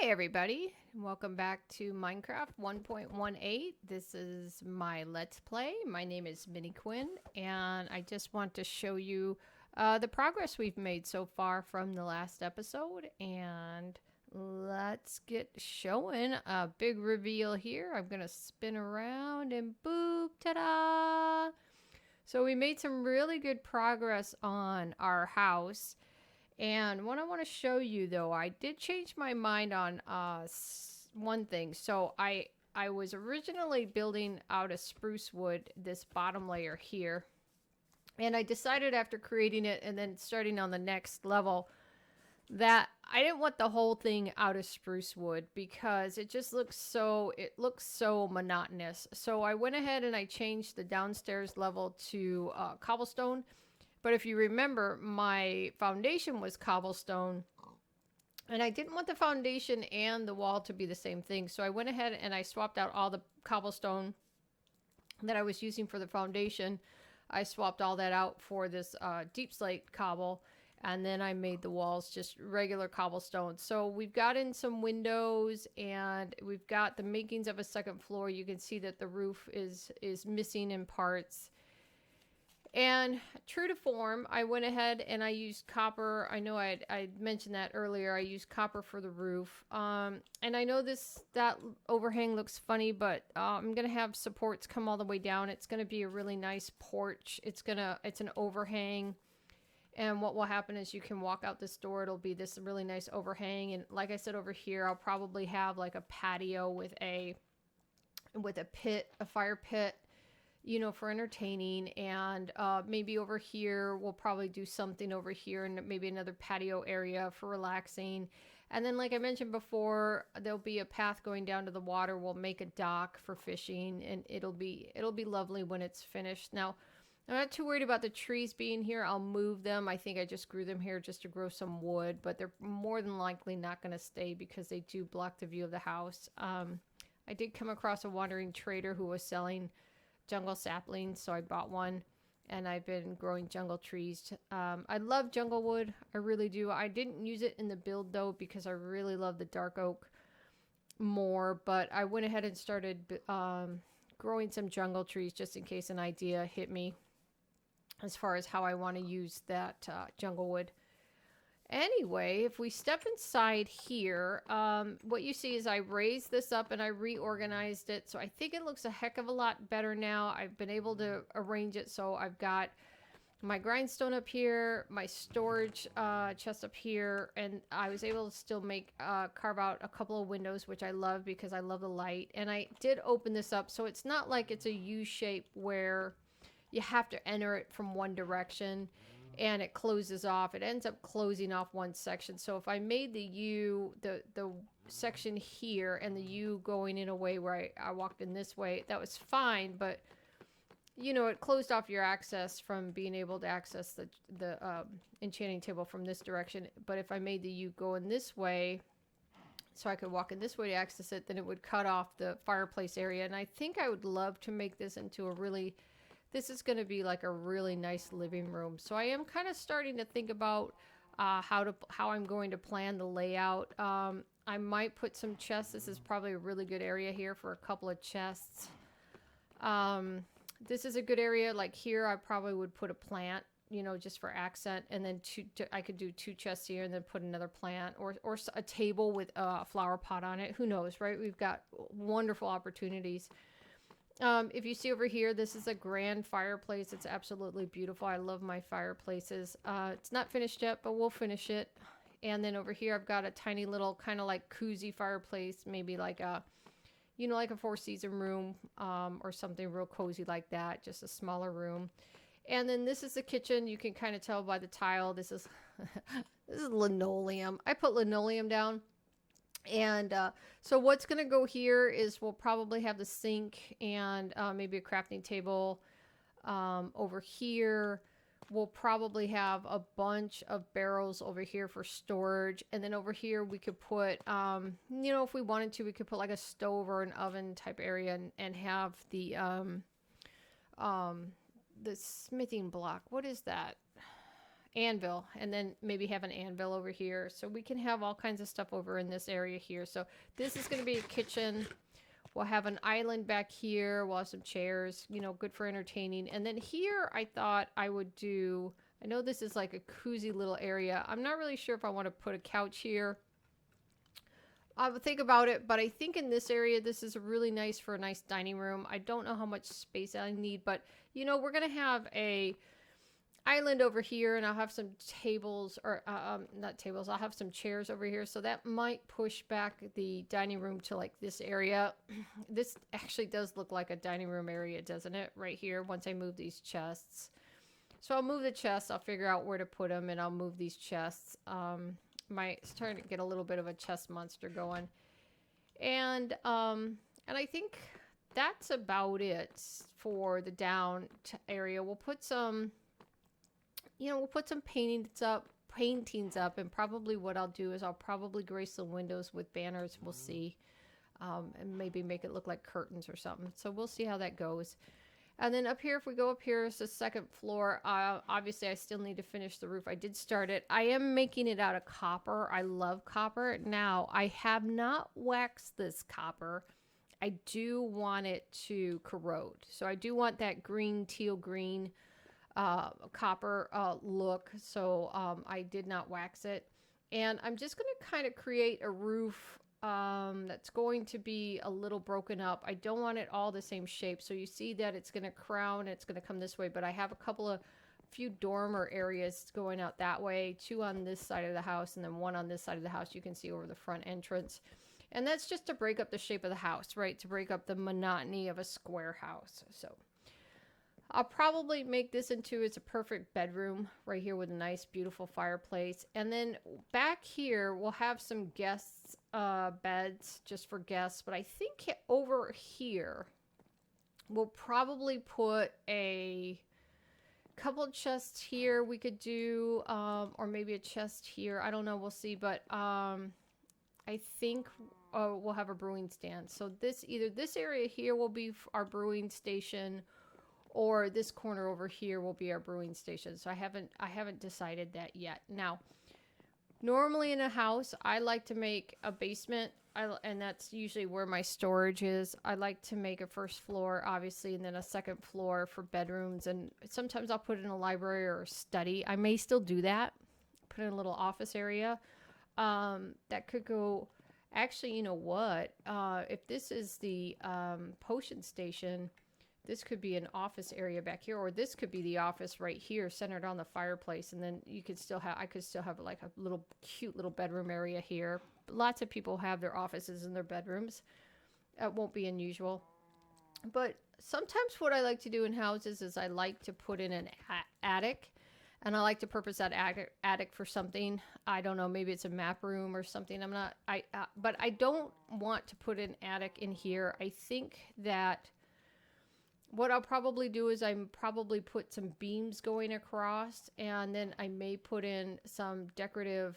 Hi everybody, welcome back to Minecraft 1.18. This is my Let's Play. My name is Minnie Quinn, and I just want to show you the progress we've made so far from the last episode. And let's get showing. A big reveal here. I'm going to spin around and boop, ta-da! So we made some really good progress on our house. And what I want to show you, though, I did change my mind on one thing. So I was originally building out of spruce wood, this bottom layer here. And I decided after creating it and then starting on the next level that I didn't want the whole thing out of spruce wood because it just looks so monotonous. So I went ahead and I changed the downstairs level to cobblestone. But if you remember, my foundation was cobblestone, and I didn't want the foundation and the wall to be the same thing. So I went ahead and I swapped out all the cobblestone that I was using for the foundation. I swapped all that out for this deep slate cobble, and then I made the walls just regular cobblestone. So we've got in some windows, and we've got the makings of a second floor. You can see that the roof is missing in parts. And true to form, I went ahead and I used copper. I know I mentioned that earlier. I used copper for the roof. And I know that overhang looks funny, but I'm gonna have supports come all the way down. It's gonna be a really nice porch. It's an overhang. And what will happen is you can walk out this door. It'll be this really nice overhang. And like I said, over here, I'll probably have like a patio with a pit, a fire pit, for entertaining. And maybe over here, we'll probably do something over here and maybe another patio area for relaxing. And then, like I mentioned before, there'll be a path going down to the water. We'll make a dock for fishing, and it'll be lovely when it's finished. Now, I'm not too worried about the trees being here. I'll move them. I think I just grew them here just to grow some wood, but they're more than likely not going to stay because they do block the view of the house. I did come across a wandering trader who was selling jungle saplings, so I bought one, and I've been growing jungle trees. I love jungle wood. I really do. I didn't use it in the build, though, because I really love the dark oak more, but I went ahead and started growing some jungle trees just in case an idea hit me as far as how I want to use that jungle wood. Anyway, if we step inside here, what you see is I raised this up and I reorganized it. So I think it looks a heck of a lot better now. I've been able to arrange it so I've got my grindstone up here, my storage chest up here, and I was able to still carve out a couple of windows, which I love because I love the light. And I did open this up, so it's not like it's a U shape where you have to enter it from one direction and it closes off. It ends up closing off one section. So if I made the U, the section here, and the U going in a way where I walked in this way, that was fine, but it closed off your access from being able to access the enchanting table from this direction. But if I made the U go in this way, so I could walk in this way to access it, then it would cut off the fireplace area. And I think I would love to make this into this is going to be like a really nice living room. So I am kind of starting to think about how I'm going to plan the layout. I might put some chests. This is probably a really good area here for a couple of chests. This is a good area. Like here, I probably would put a plant, just for accent. And then I could do 2 chests here and then put another plant or a table with a flower pot on it. Who knows, right? We've got wonderful opportunities. If you see over here, this is a grand fireplace. It's absolutely beautiful. I love my fireplaces. It's not finished yet, but we'll finish it. And then over here, I've got a tiny little kind of like koozie fireplace, maybe like a 4-season room, or something real cozy like that, just a smaller room. And then this is the kitchen. You can kind of tell by the tile. This is linoleum. I put linoleum down. And so what's going to go here is we'll probably have the sink and maybe a crafting table. Over here, we'll probably have a bunch of barrels over here for storage. And then over here, we could put, if we wanted to, we could put like a stove or an oven type area and have the smithing block. What is that? anvil, and then maybe have an anvil over here. So we can have all kinds of stuff over in this area here. So this is going to be a kitchen. We'll have an island back here. We'll have some chairs, you know, good for entertaining. And then here I thought I would do, I know this is like a cozy little area. I'm not really sure if I want to put a couch here. I would think about it, but I think in this area, this is really nice for a nice dining room. I don't know how much space I need, but you know, we're going to have a island over here, and I'll have some tables, or not tables, I'll have some chairs over here. So that might push back the dining room to like this area. This actually does look like a dining room area, doesn't it? Right here, once I move these chests. So I'll move the chests, I'll figure out where to put them, and I'll move these chests. It's starting to get a little bit of a chest monster going. And I think that's about it for the down area. We'll put some, you know, we'll put some paintings up, and probably what I'll do is I'll probably grace the windows with banners. We'll see, and maybe make it look like curtains or something. So we'll see how that goes. And then up here, if we go up here, it's the second floor. Obviously, I still need to finish the roof. I did start it. I am making it out of copper. I love copper. Now, I have not waxed this copper. I do want it to corrode. So I do want that green, teal green copper look. So I did not wax it. And I'm just going to kind of create a roof that's going to be a little broken up. I don't want it all the same shape. So you see that it's going to crown, it's going to come this way, but I have a few dormer areas going out that way, 2 on this side of the house, and then 1 on this side of the house. You can see over the front entrance. And that's just to break up the shape of the house, right? To break up the monotony of a square house. So I'll probably make this into, it's a perfect bedroom right here with a nice, beautiful fireplace. And then back here, we'll have some guests' beds just for guests. But I think over here, we'll probably put a couple of chests here we could do, or maybe a chest here. I don't know. We'll see. But I think we'll have a brewing stand. So either this area here will be our brewing station, or this corner over here will be our brewing station. So I haven't decided that yet. Now, normally in a house, I like to make a basement, and that's usually where my storage is. I like to make a first floor, obviously, and then a second floor for bedrooms. And sometimes I'll put in a library or a study. I may still do that. Put in a little office area. That could go. Actually, you know what? If this is the potion station, this could be an office area back here, or this could be the office right here centered on the fireplace. And then I could still have like a little cute little bedroom area here. Lots of people have their offices in their bedrooms. It won't be unusual. But sometimes what I like to do in houses is I like to put in an attic, and I like to purpose that attic for something. I don't know, maybe it's a map room or something. But I don't want to put an attic in here. I think that what I'll probably do is I probably put some beams going across, and then I may put in some decorative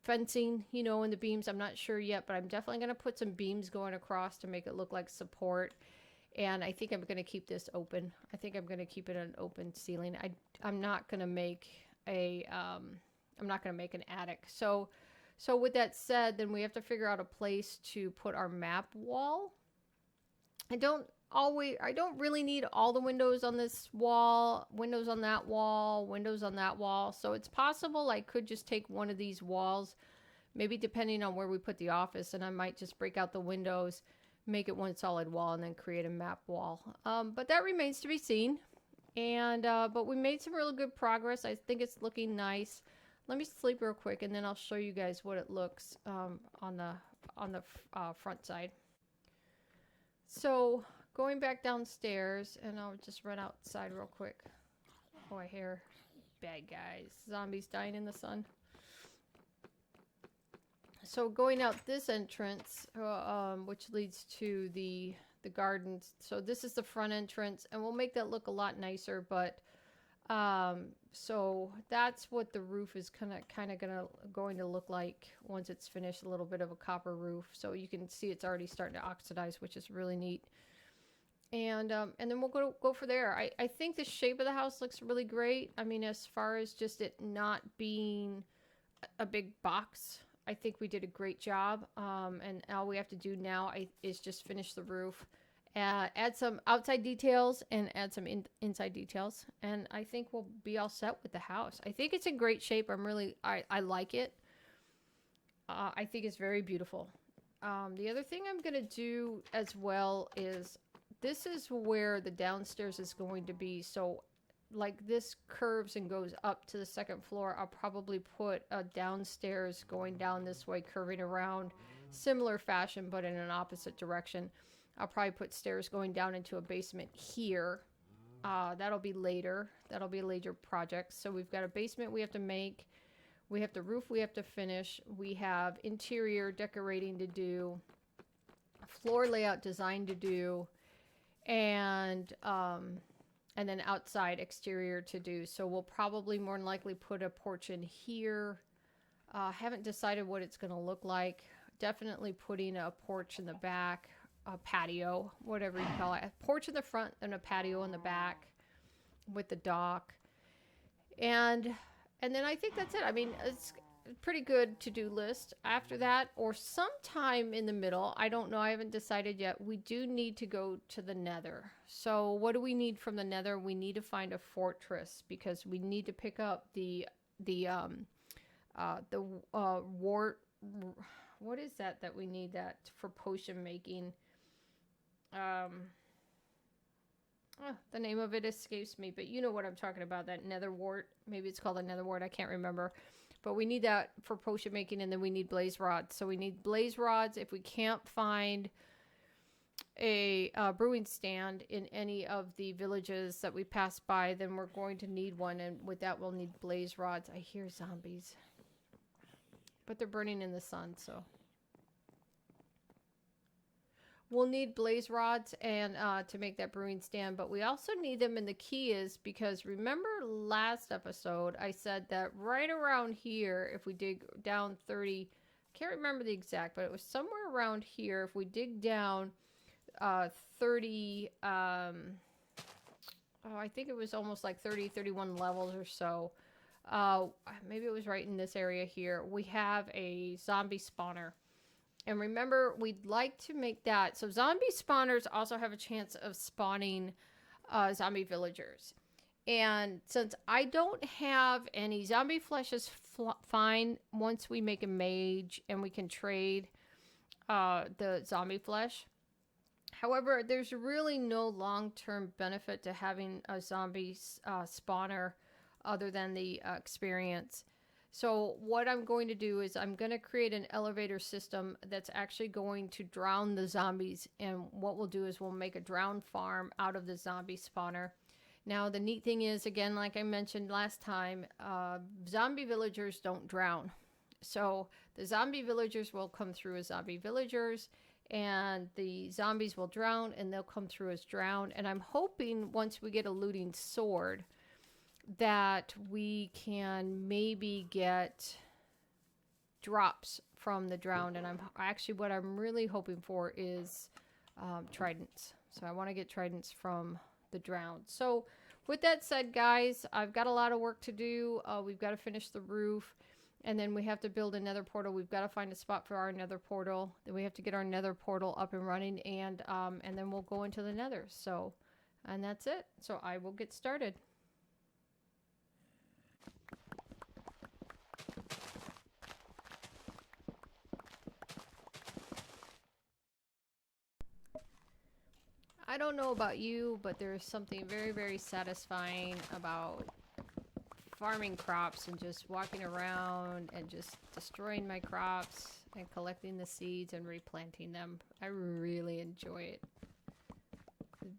fencing, you know, in the beams. I'm not sure yet, but I'm definitely going to put some beams going across to make it look like support. And I think I'm going to keep this open. I think I'm going to keep it an open ceiling. I'm not going to make an attic. So with that said, then we have to figure out a place to put our map wall. I don't really need all the windows on this wall, windows on that wall, windows on that wall. So it's possible I could just take one of these walls, maybe depending on where we put the office, and I might just break out the windows, make it one solid wall, and then create a map wall. But that remains to be seen. And but we made some really good progress. I think it's looking nice. Let me sleep real quick, and then I'll show you guys what it looks on the front side. So going back downstairs, and I'll just run outside real quick. Oh, I hear bad guys, zombies dying in the sun. So going out this entrance, which leads to the gardens. So this is the front entrance, and we'll make that look a lot nicer. But so that's what the roof is kind of going to look like once it's finished. A little bit of a copper roof, so you can see it's already starting to oxidize, which is really neat. And then we'll go for there. I think the shape of the house looks really great. I mean, as far as just it not being a big box, I think we did a great job. And all we have to do now is just finish the roof, add some outside details, and add some inside details. And I think we'll be all set with the house. I think it's in great shape. I like it. I think it's very beautiful. The other thing I'm going to do as well is this is where the downstairs is going to be. So like this curves and goes up to the second floor. I'll probably put a downstairs going down this way, curving around, similar fashion, but in an opposite direction. I'll probably put stairs going down into a basement here. That'll be later. That'll be a later project. So we've got a basement we have to make. We have the roof we have to finish. We have interior decorating to do, floor layout design to do, and then outside exterior to do. So we'll probably more than likely put a porch in here. Haven't decided what it's going to look like. Definitely putting a porch in the back, a patio, whatever you call it. A porch in the front and a patio in the back with the dock. And then I think that's it. I mean, it's a pretty good to-do list. After that, or sometime in the middle, I don't know, I haven't decided yet, we do need to go to the Nether. So what do we need from the Nether? We need to find a fortress, because we need to pick up the wart. What is that we need that for potion making? The name of it escapes me, but you know what I'm talking about, that nether wart. Maybe it's called a nether wart, I can't remember. But we need that for potion making, and then we need blaze rods. So we need blaze rods. If we can't find a brewing stand in any of the villages that we pass by, then we're going to need one, and with that we'll need blaze rods. I hear zombies, but they're burning in the sun, so we'll need blaze rods and to make that brewing stand, but we also need them. And the key is, because remember last episode I said that right around here, if we dig down 30, can't remember the exact, but it was somewhere around here. If we dig down 30, I think it was almost like 30, 31 levels or so. Maybe it was right in this area here. We have a zombie spawner. And remember, we'd like to make that. So zombie spawners also have a chance of spawning zombie villagers. And since I don't have any, zombie flesh is fine once we make a mage and we can trade the zombie flesh. However, there's really no long-term benefit to having a zombie spawner other than the experience. So what I'm going to do is I'm going to create an elevator system that's actually going to drown the zombies. And what we'll do is we'll make a drown farm out of the zombie spawner. Now, the neat thing is, again, like I mentioned last time, zombie villagers don't drown. So the zombie villagers will come through as zombie villagers, and the zombies will drown, and they'll come through as drowned. And I'm hoping once we get a looting sword that we can maybe get drops from the drowned. And what I'm really hoping for is tridents. So I want to get tridents from the drowned. So with that said, guys, I've got a lot of work to do. We've got to finish the roof, and then we have to build a nether portal. We've got to find a spot for our nether portal. Then we have to get our nether portal up and running, and then we'll go into the nether. So, and that's it. So I will get started. I don't know about you, but there's something very, very satisfying about farming crops and just walking around and just destroying my crops and collecting the seeds and replanting them. I really enjoy it.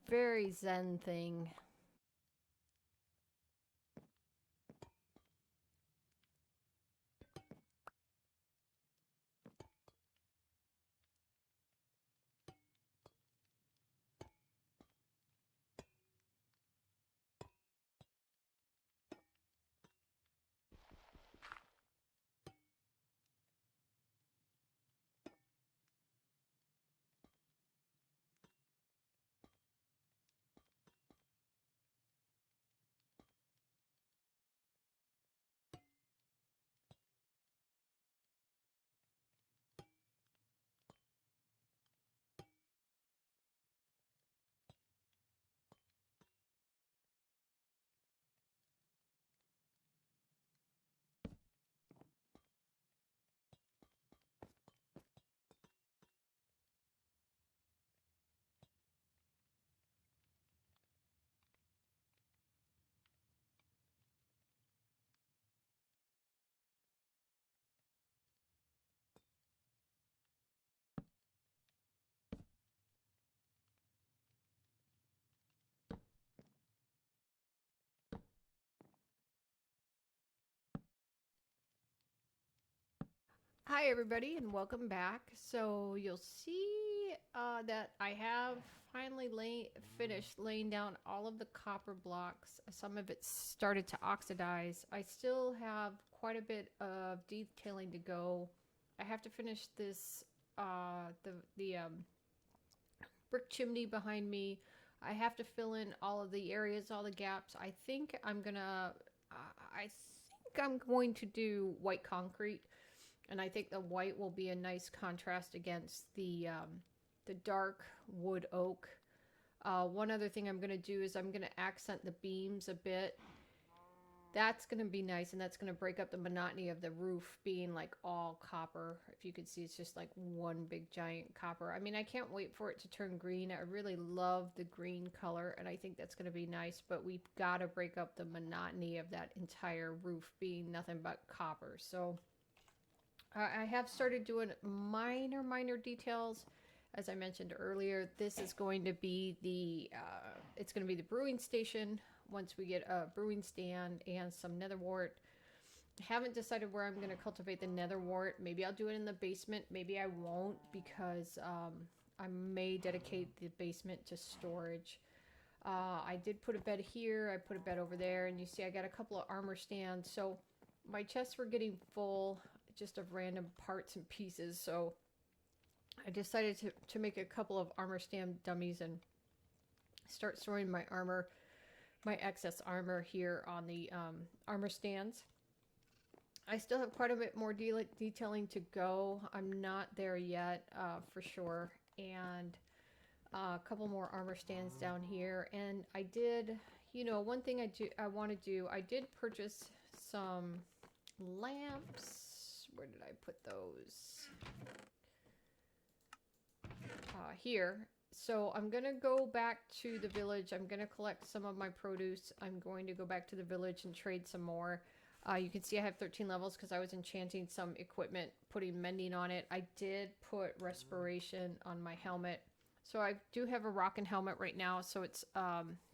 Very zen thing. Hi everybody and welcome back. So you'll see that I have finally finished laying down all of the copper blocks. Some of it started to oxidize. I still have quite a bit of detailing to go. I have to finish this the brick chimney behind me. I have to fill in all of the areas, all the gaps. I think I'm going to do white concrete, and I think the white will be a nice contrast against the dark wood oak. One other thing I'm going to do is I'm going to accent the beams a bit. That's going to be nice, and that's going to break up the monotony of the roof being like all copper. If you can see, it's just like one big giant copper. I mean, I can't wait for it to turn green. I really love the green color, and I think that's going to be nice, but we've got to break up the monotony of that entire roof being nothing but copper. So I have started doing minor details. As I mentioned earlier, this is going to be it's going to be the brewing station once we get a brewing stand and some nether wart. I haven't decided where I'm going to cultivate the nether wart. Maybe I'll do it in the basement. Maybe I won't, because I may dedicate the basement to storage. I did put a bed here. I put a bed over there, and you see I got a couple of armor stands. So my chests were getting full just of random parts and pieces, so I decided to make a couple of armor stand dummies and start storing my armor, my excess armor here on the armor stands. I still have quite a bit more detailing to go. I'm not there yet, for sure. And a couple more armor stands down here. And I did, one thing I want to do, I did purchase some lamps. Where did I put those? Here. So I'm going to go back to the village. I'm going to collect some of my produce. I'm going to go back to the village and trade some more. You can see I have 13 levels because I was enchanting some equipment, putting mending on it. I did put respiration on my helmet. So I do have a rockin' helmet right now. So it's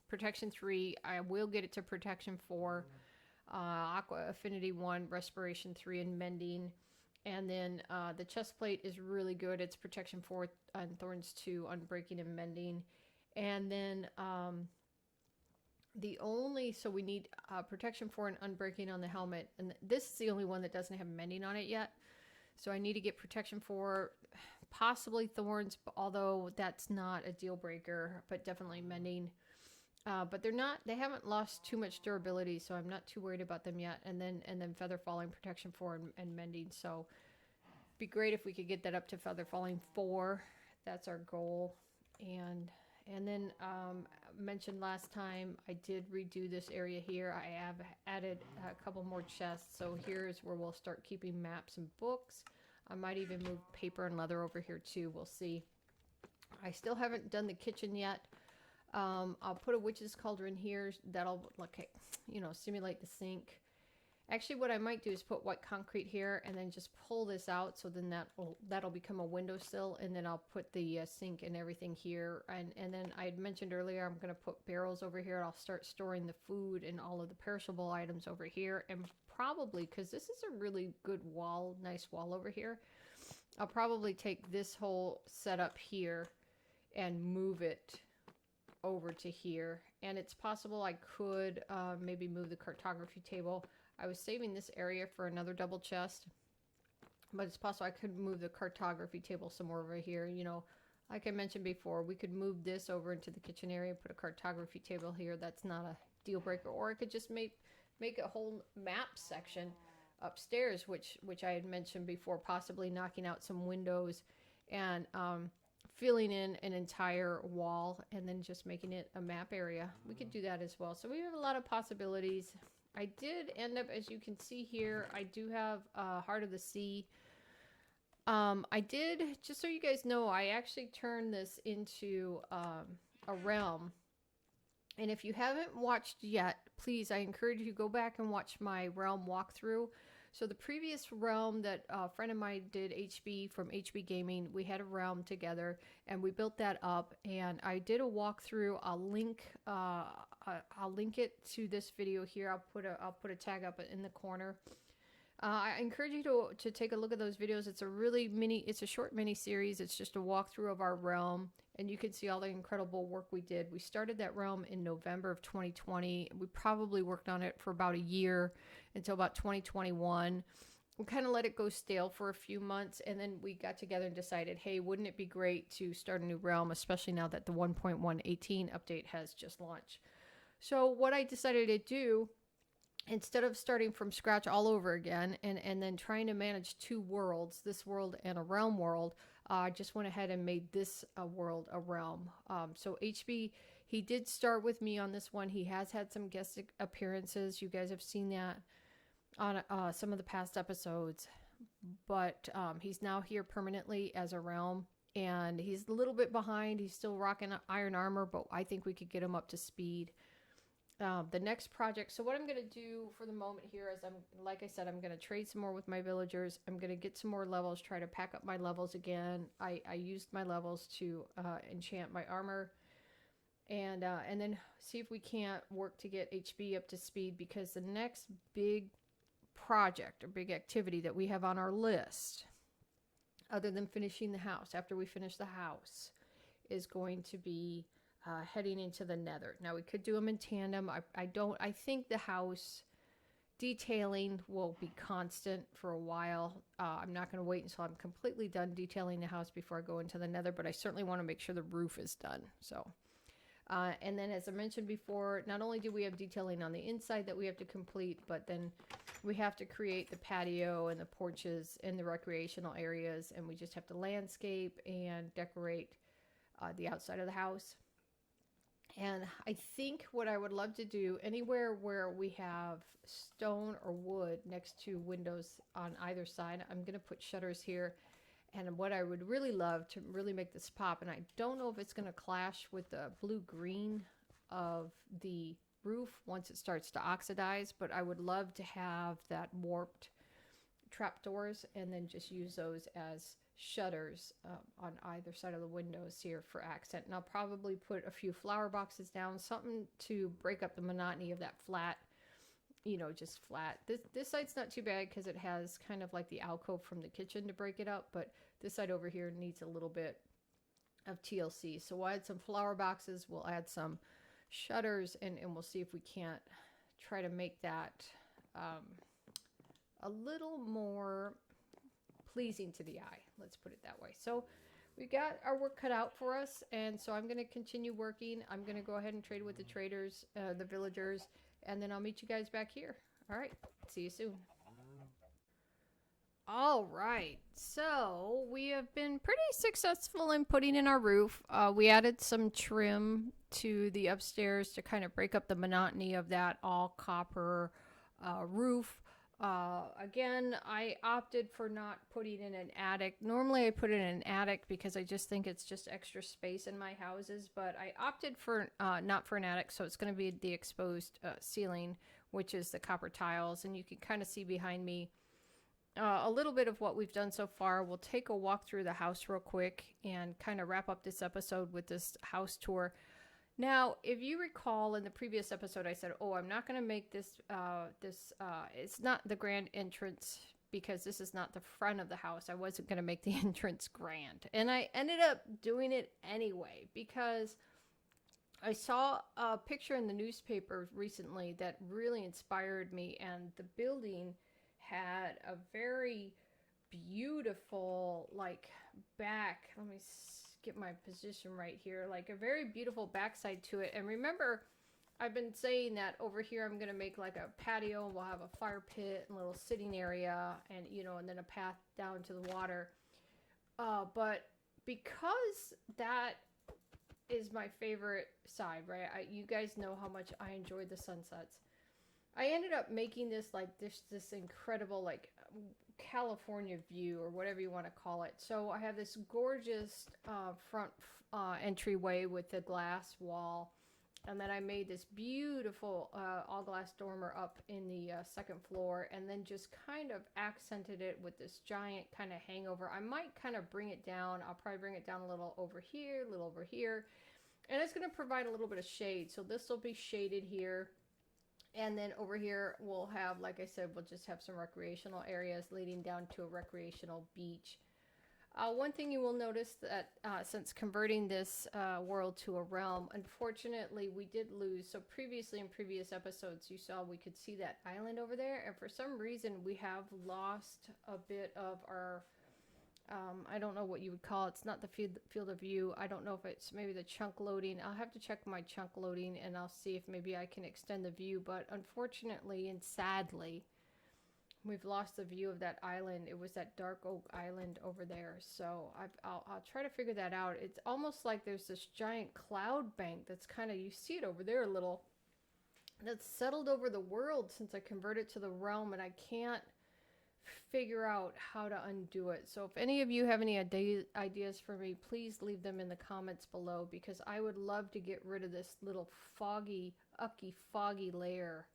protection 3. I will get it to protection 4. Aqua Affinity 1, respiration 3, and mending. And then the chest plate is really good. It's protection 4 and thorns 2, unbreaking and mending. And then so we need protection 4 and unbreaking on the helmet. And this is the only one that doesn't have mending on it yet. So I need to get protection 4, possibly thorns, although that's not a deal breaker, but definitely mending. But they haven't lost too much durability, so I'm not too worried about them yet. And then feather falling, protection 4, and mending. So it'd be great if we could get that up to feather falling 4. That's our goal. And then mentioned last time, I did redo this area here. I have added a couple more chests. So here's where we'll start keeping maps and books. I might even move paper and leather over here too. We'll see. I still haven't done the kitchen yet. I'll put a witch's cauldron here. That'll simulate the sink. Actually, what I might do is put white concrete here and then just pull this out. So then that'll become a windowsill, and then I'll put the sink and everything here. And then I had mentioned earlier, I'm going to put barrels over here. I'll start storing the food and all of the perishable items over here. And probably, because this is a really good wall, nice wall over here, I'll probably take this whole setup here and move it over to here. And it's possible I could maybe move the cartography table. I was saving this area for another double chest, but it's possible I could move the cartography table somewhere over here. Like I mentioned before, we could move this over into the kitchen area, put a cartography table here. That's not a deal breaker. Or I could just make a whole map section upstairs, which I had mentioned before, possibly knocking out some windows and filling in an entire wall and then just making it a map area. We could do that as well. So we have a lot of possibilities. I did end up, as you can see here, I do have Heart of the Sea. I did, just so you guys know, I actually turned this into a realm. And if you haven't watched yet, please, I encourage you to go back and watch my realm walkthrough. So the previous realm that a friend of mine did, HB from HB Gaming, we had a realm together and we built that up, and I did a walkthrough. I'll link it to this video here. I'll put a tag up in the corner. I encourage you to take a look at those videos. It's a short mini series. It's just a walkthrough of our realm, and you can see all the incredible work we did. We started that realm in November of 2020. We probably worked on it for about a year until about 2021. We kind of let it go stale for a few months, and then we got together and decided, hey, wouldn't it be great to start a new realm, especially now that the 1.118 update has just launched. So what I decided to do, instead of starting from scratch all over again and then trying to manage two worlds, this world and a realm world, I just went ahead and made this world a realm. So HB, he did start with me on this one. He has had some guest appearances. You guys have seen that on some of the past episodes, but he's now here permanently as a realm, and he's a little bit behind. He's still rocking iron armor, but I think we could get him up to speed. The next project, so what I'm going to do for the moment here is, like I said, I'm going to trade some more with my villagers. I'm going to get some more levels, try to pack up my levels again. I used my levels to enchant my armor, and then see if we can't work to get HB up to speed, because the next big project or big activity that we have on our list, other than finishing the house, after we finish the house, is going to be heading into the Nether. Now, we could do them in tandem. I think the house detailing will be constant for a while. I'm not going to wait until I'm completely done detailing the house before I go into the Nether, but I certainly want to make sure the roof is done. So, and then, as I mentioned before, not only do we have detailing on the inside that we have to complete, but then we have to create the patio and the porches and the recreational areas, and we just have to landscape and decorate the outside of the house. And I think what I would love to do, anywhere where we have stone or wood next to windows on either side, I'm going to put shutters here. And what I would really love to really make this pop, and I don't know if it's going to clash with the blue-green of the roof once it starts to oxidize, but I would love to have that warped trapdoors and then just use those as shutters on either side of the windows here for accent. And I'll probably put a few flower boxes down, something to break up the monotony of that flat, just flat. This side's not too bad because it has kind of like the alcove from the kitchen to break it up, but this side over here needs a little bit of TLC. So we'll add some flower boxes, we'll add some shutters, and we'll see if we can't try to make that a little more pleasing to the eye. Let's put it that way. So we got our work cut out for us, and so I'm going to continue working. I'm going to go ahead and trade with the traders, the villagers, and then I'll meet you guys back here. All right, see you soon. All right, so we have been pretty successful in putting in our roof. We added some trim to the upstairs to kind of break up the monotony of that all copper roof. Again, I opted for not putting in an attic. Normally I put it in an attic because I just think it's just extra space in my houses, but I opted for not for an attic, so it's going to be the exposed ceiling, which is the copper tiles, and you can kind of see behind me a little bit of what we've done so far. We'll take a walk through the house real quick and kind of wrap up this episode with this house tour. Now, if you recall in the previous episode, I said, I'm not going to make this, it's not the grand entrance because this is not the front of the house. I wasn't going to make the entrance grand. And I ended up doing it anyway because I saw a picture in the newspaper recently that really inspired me, and the building had a very beautiful, back, let me get my position right here, like a very beautiful backside to it. And remember, I've been saying that over here I'm going to make like a patio, and we'll have a fire pit and a little sitting area, and and then a path down to the water. But because that is my favorite side, right? You guys know how much I enjoy the sunsets. I ended up making this this incredible California view, or whatever you want to call it. So I have this gorgeous front entryway with the glass wall, and then I made this beautiful all glass dormer up in the second floor, and then just kind of accented it with this giant kind of hangover. I might kind of bring it down. I'll probably bring it down a little over here, a little over here, and it's going to provide a little bit of shade. So this will be shaded here. And then over here, we'll have, like I said, we'll just have some recreational areas leading down to a recreational beach. One thing you will notice that since converting this world to a realm, unfortunately, we did lose. So previously in previous episodes, you saw we could see that island over there. And for some reason, we have lost a bit of our, I don't know what you would call it. It's not the field of view. I don't know if it's maybe the chunk loading. I'll have to check my chunk loading and I'll see if maybe I can extend the view. But unfortunately and sadly, we've lost the view of that island. It was that dark oak island over there. So I'll try to figure that out. It's almost like there's this giant cloud bank that's kind of, you see it over there a little, that's settled over the world since I converted to the realm, and I can't figure out how to undo it. So if any of you have any ideas for me, please leave them in the comments below, because I would love to get rid of this little foggy layer.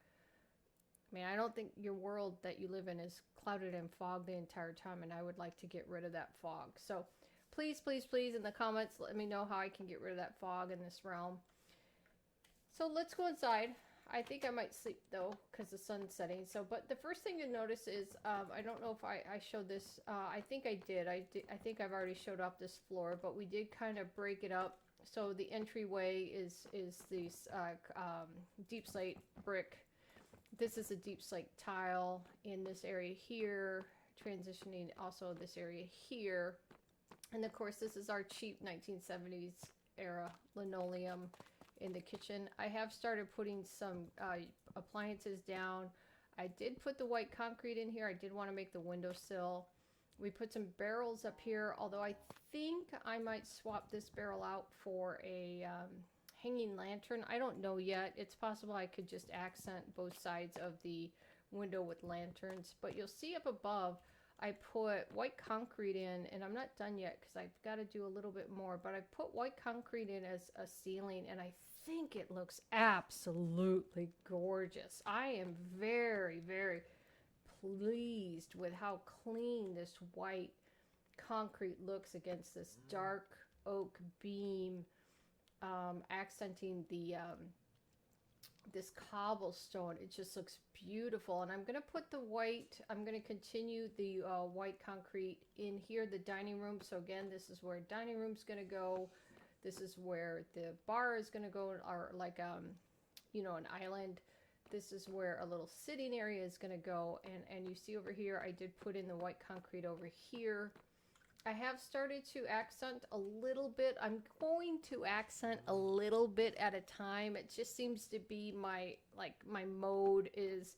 I mean, I don't think your world that you live in is clouded and fog the entire time, and I would like to get rid of that fog. So please, please, please, in the comments, let me know how I can get rid of that fog in this realm. So let's go inside. I think I might sleep, though, because the sun's setting. So, but the first thing you notice is, I don't know if I showed this. I think I did. I think I've already showed off this floor, but we did kind of break it up. So the entryway is these deep slate brick. This is a deep slate tile in this area here, transitioning also this area here. And of course, this is our cheap 1970s era linoleum in the kitchen. I have started putting some appliances down. I did put the white concrete in here. I did want to make the windowsill. We put some barrels up here, although I think I might swap this barrel out for a hanging lantern. I don't know yet. It's possible I could just accent both sides of the window with lanterns. But you'll see up above, I put white concrete in, and I'm not done yet because I've got to do a little bit more. But I put white concrete in as a ceiling, and I think it looks absolutely gorgeous. I am very, very pleased with how clean this white concrete looks against this dark oak beam. Accenting the this cobblestone. It just looks beautiful, and I'm gonna put the white, I'm gonna continue the white concrete in here, the dining room. So again, this is where dining room's gonna go. This is where the bar is gonna go, or like you know, an island. This is where a little sitting area is gonna go, and you see over here I did put in the white concrete over here. I have started to accent a little bit. I'm going to accent a little bit at a time. It just seems to be my mode is,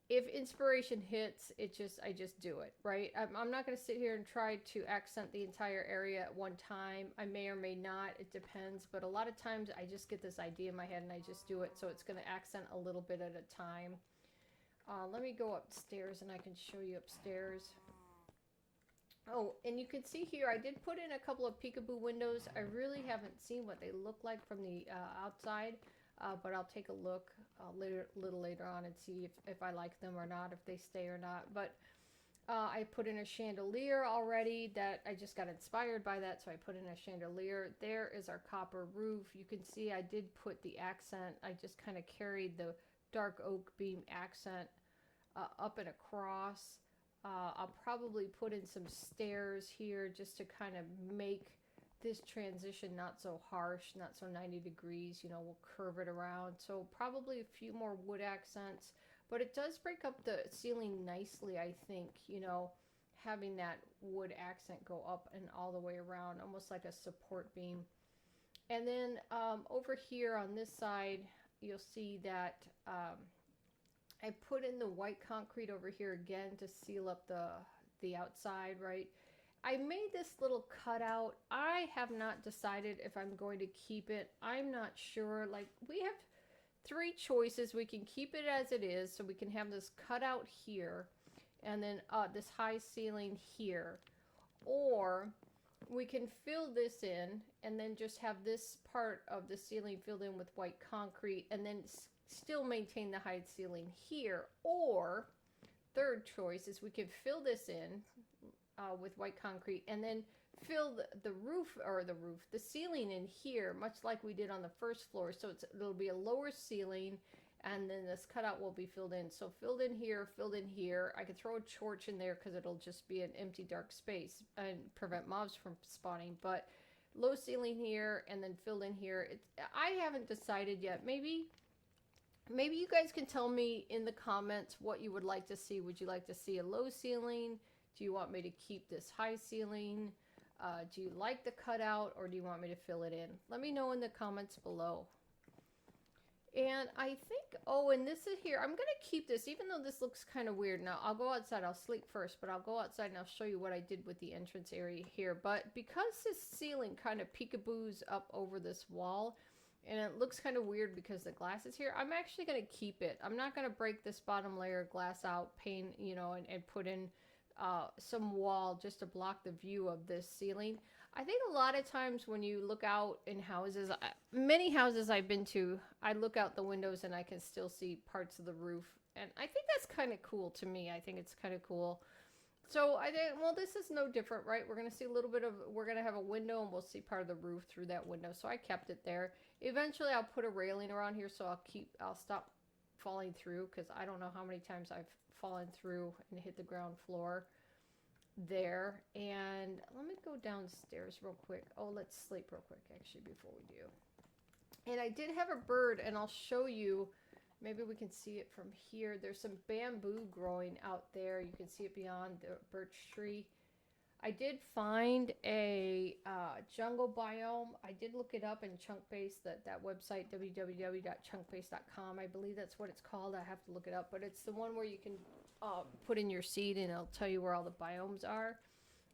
if inspiration hits, I just do it, right? I'm not going to sit here and try to accent the entire area at one time. I may or may not. It depends. But a lot of times I just get this idea in my head and I just do it. So it's going to accent a little bit at a time. Let me go upstairs and I can show you upstairs. Oh, and you can see here, I did put in a couple of peekaboo windows. I really haven't seen what they look like from the outside, but I'll take a look a little later on and see if I like them or not, if they stay or not. But I put in a chandelier already that I just got inspired by that, so I put in a chandelier. There is our copper roof. You can see I did put the accent. I just kind of carried the dark oak beam accent up and across. I'll probably put in some stairs here just to kind of make this transition not so harsh, not so 90 degrees. You know, we'll curve it around. So probably a few more wood accents, but it does break up the ceiling nicely, I think, you know, having that wood accent go up and all the way around, almost like a support beam. And then over here on this side, you'll see that I put in the white concrete over here again to seal up the outside, right? I made this little cutout. I have not decided if I'm going to keep it. I'm not sure. Like, we have three choices. We can keep it as it is, so we can have this cutout here, and then this high ceiling here. Or we can fill this in, and then just have this part of the ceiling filled in with white concrete, and then still maintain the high ceiling here. Or third choice is we can fill this in with white concrete and then fill the ceiling in here, much like we did on the first floor. So it'll be a lower ceiling, and then this cutout will be filled in. So filled in here, filled in here. I could throw a torch in there because it'll just be an empty dark space and prevent mobs from spawning. But low ceiling here and then filled in here. I haven't decided yet. Maybe you guys can tell me in the comments what you would like to see. Would you like to see a low ceiling? Do you want me to keep this high ceiling? Do you like the cutout, or do you want me to fill it in? Let me know in the comments below. And I think, oh, and this is here. I'm going to keep this, even though this looks kind of weird. Now, I'll go outside. I'll sleep first, but I'll go outside and I'll show you what I did with the entrance area here. But because this ceiling kind of peekaboos up over this wall, and it looks kind of weird because the glass is here, I'm actually going to keep it. I'm not going to break this bottom layer of glass out, paint, you know, and put in some wall just to block the view of this ceiling. I think a lot of times when you look out in houses, many houses I've been to, I look out the windows and I can still see parts of the roof. And I think that's kind of cool to me. I think it's kind of cool. So I think, well, this is no different, right? We're going to see a little bit of, we're going to have a window and we'll see part of the roof through that window. So I kept it there. Eventually I'll put a railing around here so I'll stop falling through, because I don't know how many times I've fallen through and hit the ground floor there. And let me go downstairs real quick. Oh, let's sleep real quick actually before we do. And I did have a bird, and I'll show you, maybe we can see it from here. There's some bamboo growing out there. You can see it beyond the birch tree. I did find a jungle biome. I did look it up in Chunkbase, that website, www.chunkbase.com. I believe that's what it's called. I have to look it up, but it's the one where you can put in your seed and it'll tell you where all the biomes are.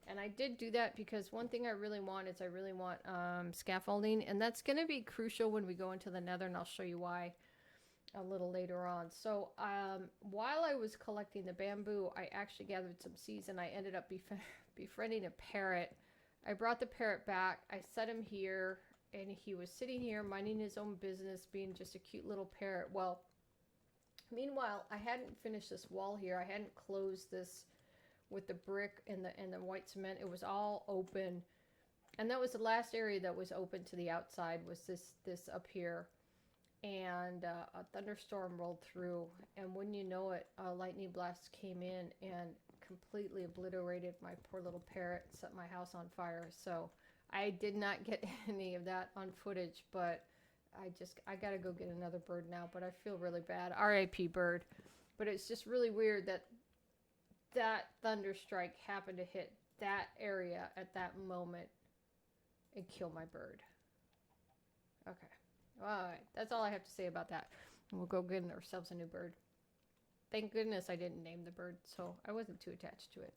And I did do that because one thing I really want is scaffolding, and that's going to be crucial when we go into the Nether, and I'll show you why a little later on. So while I was collecting the bamboo, I actually gathered some seeds, and I ended up befriending a parrot. I brought the parrot back. I set him here, and he was sitting here minding his own business, being just a cute little parrot. Well, meanwhile, I hadn't finished this wall here. I hadn't closed this with the brick and the white cement. It was all open, and that was the last area that was open to the outside, was this up here. And a thunderstorm rolled through, and wouldn't you know it, a lightning blast came in and completely obliterated my poor little parrot, set my house on fire. So I did not get any of that on footage, but I gotta go get another bird now. But I feel really bad. R.I.P. bird. But it's just really weird that thunder strike happened to hit that area at that moment and kill my bird. Okay. All right, that's all I have to say about that. We'll go get ourselves a new bird. Thank goodness I didn't name the bird, so I wasn't too attached to it.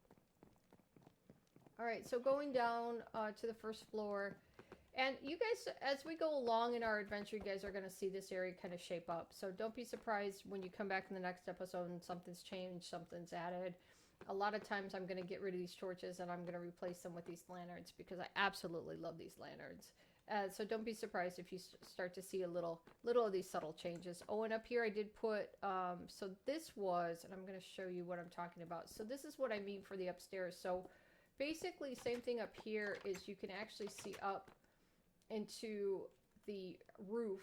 All right, so going down to the first floor. And you guys, as we go along in our adventure, you guys are going to see this area kind of shape up. So don't be surprised when you come back in the next episode and something's changed, something's added. A lot of times I'm going to get rid of these torches and I'm going to replace them with these lanterns, because I absolutely love these lanterns. So don't be surprised if you start to see a little of these subtle changes. Oh, and up here I did put, so this was, and I'm going to show you what I'm talking about. So this is what I mean for the upstairs. So basically same thing up here is you can actually see up into the roof.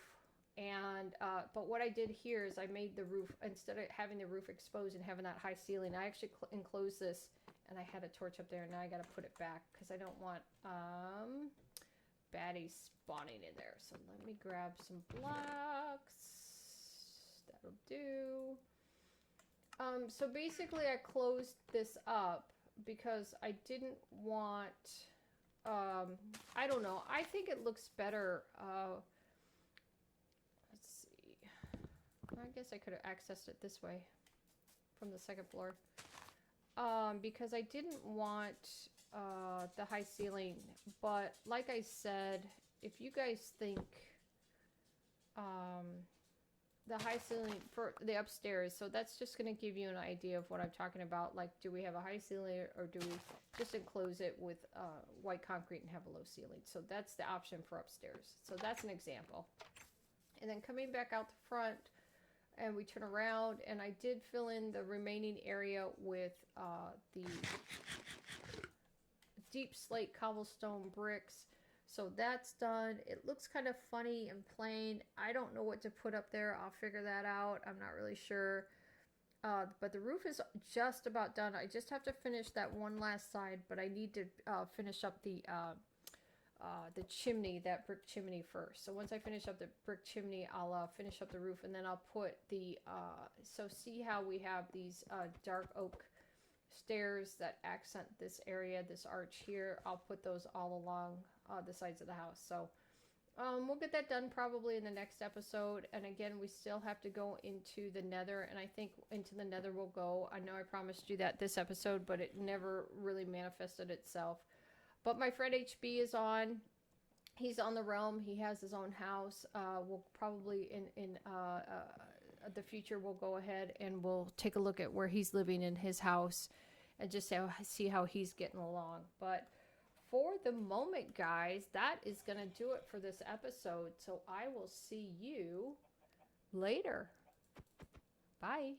And, but what I did here is I made the roof, instead of having the roof exposed and having that high ceiling, I actually enclosed this, and I had a torch up there. Now I got to put it back because I don't want, baddies spawning in there. So let me grab some blocks. That'll do. So basically I closed this up because I didn't want, I don't know, I think it looks better. Let's see. I guess I could have accessed it this way from the second floor. Because I didn't want the high ceiling, but like I said, if you guys think the high ceiling for the upstairs, so that's just going to give you an idea of what I'm talking about. Like, do we have a high ceiling, or do we just enclose it with white concrete and have a low ceiling? So that's the option for upstairs. So that's an example. And then coming back out the front, and we turn around, and I did fill in the remaining area with the deep slate cobblestone bricks. So that's done. It looks kind of funny and plain. I don't know what to put up there. I'll figure that out. I'm not really sure. But the roof is just about done. I just have to finish that one last side, but I need to finish up the chimney, that brick chimney first. So once I finish up the brick chimney, I'll finish up the roof, and then I'll put the, so see how we have these dark oak stairs that accent this area, this arch here. I'll put those all along the sides of the house. So we'll get that done probably in the next episode. And again, we still have to go into the Nether, and I think into the Nether we'll go. I know I promised you that this episode, but it never really manifested itself. But my friend HB is on. He's on the realm. He has his own house. We'll probably in the future we'll go ahead and we'll take a look at where he's living in his house and just see how he's getting along. But for the moment, guys, that is going to do it for this episode. So I will see you later. Bye.